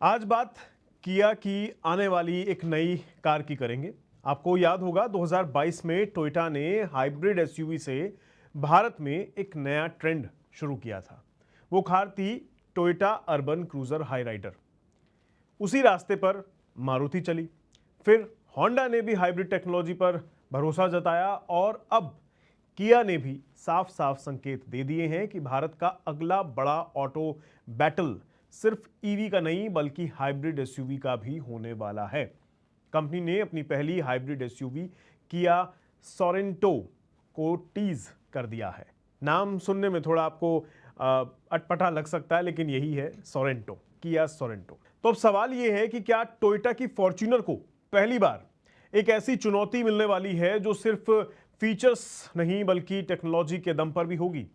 आज बात किया की आने वाली एक नई कार की करेंगे। आपको याद होगा 2022 में टोयोटा ने हाइब्रिड एसयूवी से भारत में एक नया ट्रेंड शुरू किया था। वो कार थी Toyota Urban Cruiser Hyryder. उसी रास्ते पर मारुति चली, फिर होंडा ने भी हाइब्रिड टेक्नोलॉजी पर भरोसा जताया और अब किया ने भी साफ साफ संकेत दे दिए हैं कि भारत का अगला बड़ा ऑटो बैटल सिर्फ ईवी का नहीं बल्कि हाइब्रिड एसयूवी का भी होने वाला है। कंपनी ने अपनी पहली हाइब्रिड एसयूवी किया सोरेंटो को टीज कर दिया है। नाम सुनने में थोड़ा आपको अटपटा लग सकता है, लेकिन यही है सोरेंटो, किया सोरेंटो। तो अब सवाल यह है कि क्या टोयोटा की फॉर्च्यूनर को पहली बार एक ऐसी चुनौती मिलने वाली है जो सिर्फ फीचर्स नहीं बल्कि टेक्नोलॉजी के दम पर भी होगी।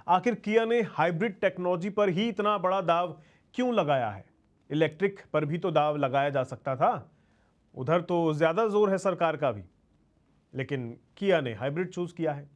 आखिर किया ने हाइब्रिड टेक्नोलॉजी पर ही इतना बड़ा दाव क्यों लगाया है? इलेक्ट्रिक पर भी तो दाव लगाया जा सकता था, उधर तो ज्यादा जोर है सरकार का भी, लेकिन किया ने हाइब्रिड चूज किया है।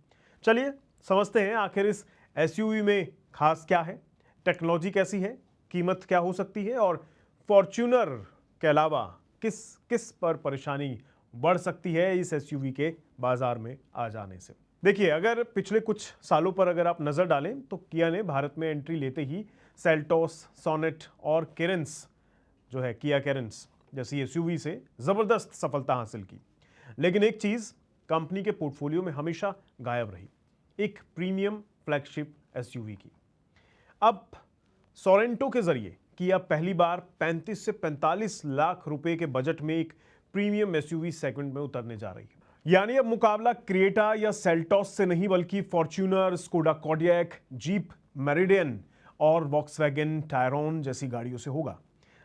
चलिए समझते हैं आखिर इस एसयूवी में खास क्या है, टेक्नोलॉजी कैसी है, कीमत क्या हो सकती है और फॉर्च्यूनर के अलावा किस किस पर परेशानी बढ़ सकती है इस एसयूवी के बाजार में आ जाने से। देखिए, अगर पिछले कुछ सालों पर अगर आप नजर डालें तो किया ने भारत में एंट्री लेते ही सेल्टोस, सोनेट और केरेंस जो है किया केरेंस जैसी एसयूवी से जबरदस्त सफलता हासिल की। लेकिन एक चीज कंपनी के पोर्टफोलियो में हमेशा गायब रही, एक प्रीमियम फ्लैगशिप एसयूवी की। अब सोरेंटो के जरिए किया पहली बार 35 से 45 लाख रुपए के बजट में एक प्रीमियम एसयूवी सेगमेंट में उतरने जा रही है। यानी अब मुकाबला क्रिएटा या सेल्टोस से नहीं बल्कि फॉर्च्यूनर, स्कोडा कॉडियक, जीप मेरिडियन और वॉक्सवैगन टायरॉन जैसी गाड़ियों से होगा।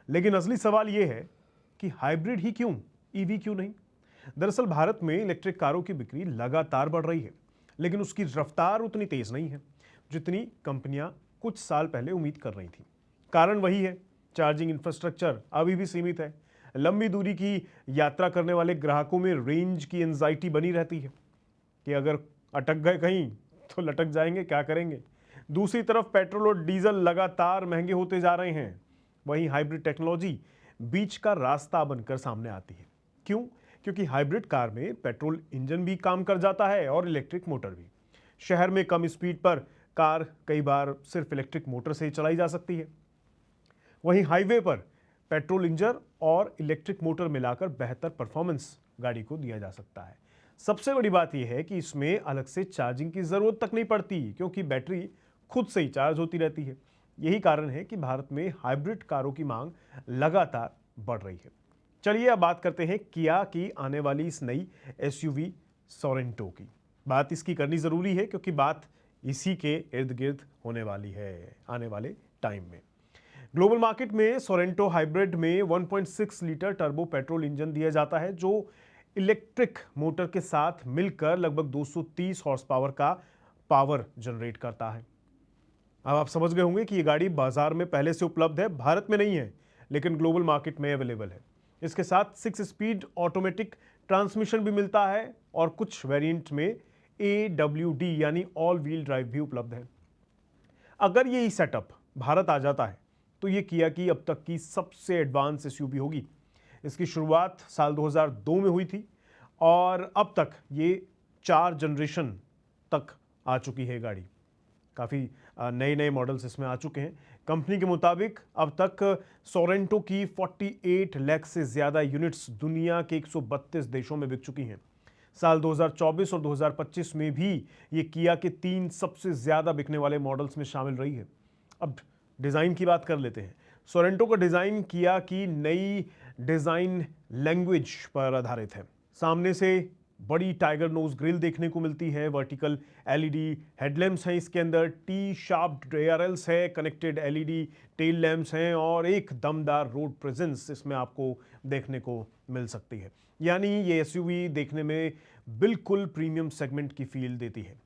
लेकिन असली सवाल यह है कि हाइब्रिड ही क्यों, ईवी क्यों नहीं? दरअसल भारत में इलेक्ट्रिक कारों की बिक्री लगातार बढ़ रही है, लेकिन उसकी रफ्तार उतनी तेज नहीं है जितनी कंपनियां कुछ साल पहले उम्मीद कर रही थी। कारण वही है, चार्जिंग इंफ्रास्ट्रक्चर अभी भी सीमित है। लंबी दूरी की यात्रा करने वाले ग्राहकों में रेंज की एंजाइटी बनी रहती है कि अगर अटक गए कहीं तो लटक जाएंगे, क्या करेंगे। दूसरी तरफ पेट्रोल और डीजल लगातार महंगे होते जा रहे हैं। वहीं हाइब्रिड टेक्नोलॉजी बीच का रास्ता बनकर सामने आती है। क्यों? क्योंकि हाइब्रिड कार में पेट्रोल इंजन भी काम कर जाता है और इलेक्ट्रिक मोटर भी। शहर में कम स्पीड पर कार कई बार सिर्फ इलेक्ट्रिक मोटर से ही चलाई जा सकती है। वहीं हाईवे पर पेट्रोल इंजन और इलेक्ट्रिक मोटर मिलाकर बेहतर परफॉर्मेंस गाड़ी को दिया जा सकता है। सबसे बड़ी बात यह है कि इसमें अलग से चार्जिंग की जरूरत तक नहीं पड़ती, क्योंकि बैटरी खुद से ही चार्ज होती रहती है। यही कारण है कि भारत में हाइब्रिड कारों की मांग लगातार बढ़ रही है। चलिए अब बात करते हैं किया की आने वाली इस नई एसयूवी सोरेंटो की। बात इसकी करनी जरूरी है क्योंकि बात इसी के इर्द गिर्द होने वाली है आने वाले टाइम में। ग्लोबल मार्केट में सोरेंटो हाइब्रिड में 1.6 लीटर टर्बो पेट्रोल इंजन दिया जाता है जो इलेक्ट्रिक मोटर के साथ मिलकर लगभग 230 हॉर्स पावर का पावर जनरेट करता है। अब आप समझ गए होंगे कि ये गाड़ी बाजार में पहले से उपलब्ध है, भारत में नहीं है लेकिन ग्लोबल मार्केट में अवेलेबल है। इसके साथ 6 स्पीड ऑटोमेटिक ट्रांसमिशन भी मिलता है और कुछ वेरिएंट में AWD यानी ऑल व्हील ड्राइव भी उपलब्ध है। अगर ये सेटअप भारत आ जाता है तो ये किया की अब तक की सबसे एडवांस एसयूवी होगी। इसकी शुरुआत साल 2002 में हुई थी और अब तक ये 4 जनरेशन तक आ चुकी है गाड़ी। काफ़ी नए नए मॉडल्स इसमें आ चुके हैं। कंपनी के मुताबिक अब तक सोरेंटो की 48 लाख से ज़्यादा यूनिट्स दुनिया के 132 देशों में बिक चुकी हैं। साल 2024 और 2025 में भी ये किया के 3 सबसे ज़्यादा बिकने वाले मॉडल्स में शामिल रही है। अब डिज़ाइन की बात कर लेते हैं। सोरेंटो का डिज़ाइन किया की नई डिज़ाइन लैंग्वेज पर आधारित है। सामने से बड़ी टाइगर नोज ग्रिल देखने को मिलती है, वर्टिकल एलईडी हेडलैम्प्स हैं इसके अंदर, टी शार्प्ड ARLs है, कनेक्टेड एलईडी टेल लैम्प्स हैं और एक दमदार रोड प्रेजेंस इसमें आपको देखने को मिल सकती है। यानी ये एसयूवी देखने में बिल्कुल प्रीमियम सेगमेंट की फील देती है।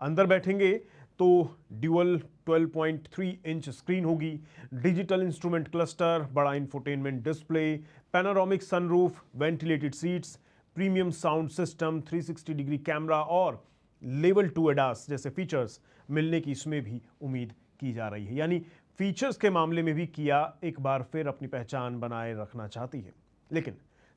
अंदर बैठेंगे तो ड्यूअल 12.3 इंच स्क्रीन होगी, डिजिटल इंस्ट्रूमेंट क्लस्टर, बड़ा infotainment display, panoramic sunroof, ventilated seats, premium sound system, 360 degree camera और लेवल 2 ADAS जैसे फीचर्स मिलने की इसमें भी उम्मीद की जा रही है। यानी फीचर्स के मामले में भी किया एक बार फिर अपनी पहचान बनाए रखना चाहती है। लेकिन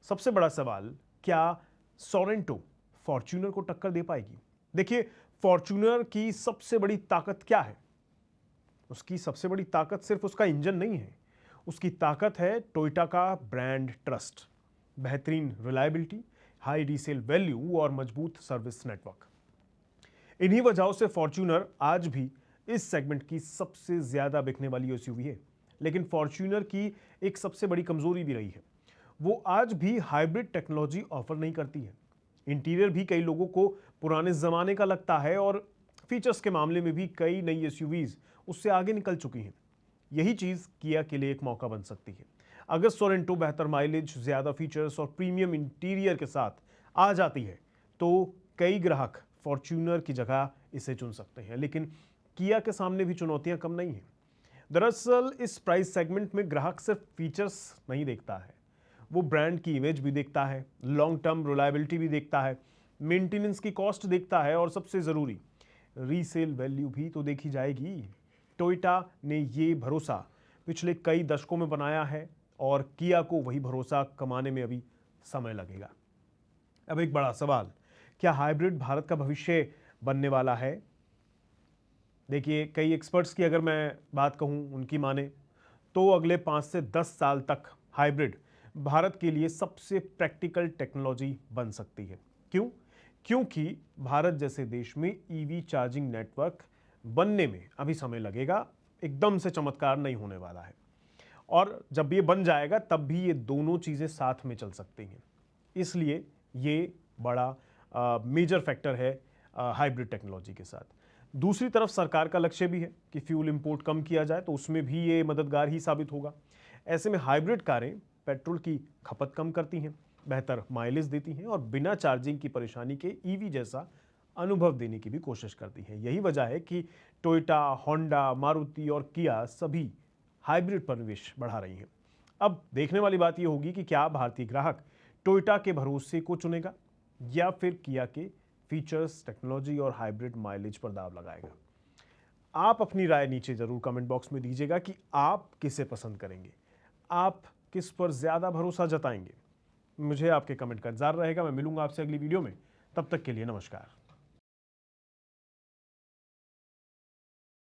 सबसे बड़ा सवाल, क्या सोरेंटो फॉर्च्यूनर को टक्कर दे पाएगी? देखिए, फॉर्च्यूनर की सबसे बड़ी ताकत क्या है? उसकी सबसे बड़ी ताकत सिर्फ उसका इंजन नहीं है, उसकी ताकत है टोयोटा का ब्रांड ट्रस्ट, बेहतरीन रिलायबिलिटी, हाई रीसेल वैल्यू और मजबूत सर्विस नेटवर्क। इन्हीं वजहों से फॉर्च्यूनर आज भी इस सेगमेंट की सबसे ज्यादा बिकने वाली एसयूवी है। लेकिन फॉर्च्यूनर की एक सबसे बड़ी कमजोरी भी रही है, वो आज भी हाइब्रिड टेक्नोलॉजी ऑफर नहीं करती है। इंटीरियर भी कई लोगों को पुराने जमाने का लगता है और फीचर्स के मामले में भी कई नई एसयूवीज उससे आगे निकल चुकी हैं। यही चीज किया के लिए एक मौका बन सकती है। अगर सोरेंटो बेहतर माइलेज, ज्यादा फीचर्स और प्रीमियम इंटीरियर के साथ आ जाती है तो कई ग्राहक फॉर्च्यूनर की जगह इसे चुन सकते हैं। लेकिन किया के सामने भी चुनौतियां कम नहीं हैं। दरअसल इस प्राइस सेगमेंट में ग्राहक सिर्फ फीचर्स नहीं देखता है, वो ब्रांड की इमेज भी देखता है, लॉन्ग टर्म रिलायबिलिटी भी देखता है, मेंटेनेंस की कॉस्ट देखता है और सबसे ज़रूरी रीसेल वैल्यू भी तो देखी जाएगी। टोयोटा ने ये भरोसा पिछले कई दशकों में बनाया है और किया को वही भरोसा कमाने में अभी समय लगेगा। अब एक बड़ा सवाल, क्या हाइब्रिड भारत का भविष्य बनने वाला है? देखिए, कई एक्सपर्ट्स की अगर मैं बात कहूँ, उनकी माने तो अगले 5 से 10 साल तक हाइब्रिड भारत के लिए सबसे प्रैक्टिकल टेक्नोलॉजी बन सकती है। क्यों? क्योंकि भारत जैसे देश में ईवी चार्जिंग नेटवर्क बनने में अभी समय लगेगा, एकदम से चमत्कार नहीं होने वाला है। और जब ये बन जाएगा तब भी ये दोनों चीज़ें साथ में चल सकती हैं। इसलिए ये बड़ा मेजर फैक्टर है हाइब्रिड टेक्नोलॉजी के साथ। दूसरी तरफ सरकार का लक्ष्य भी है कि फ्यूल इंपोर्ट कम किया जाए, तो उसमें भी ये मददगार ही साबित होगा। ऐसे में हाइब्रिड कारें पेट्रोल की खपत कम करती हैं, बेहतर माइलेज देती हैं और बिना चार्जिंग की परेशानी के ईवी जैसा अनुभव देने की भी कोशिश करती हैं। यही वजह है कि टोयोटा, होंडा, मारुति और किया सभी हाइब्रिड पर निवेश बढ़ा रही हैं। अब देखने वाली बात यह होगी कि क्या भारतीय ग्राहक टोयोटा के भरोसे को चुनेगा या फिर किया के फीचर्स, टेक्नोलॉजी और हाइब्रिड माइलेज पर दाव लगाएगा। आप अपनी राय नीचे जरूर कमेंट बॉक्स में दीजिएगा कि आप किसे पसंद करेंगे, आप किस पर ज्यादा भरोसा जताएंगे। मुझे आपके कमेंट का इंतजार रहेगा। मैं मिलूंगा आपसे अगली वीडियो में, तब तक के लिए नमस्कार।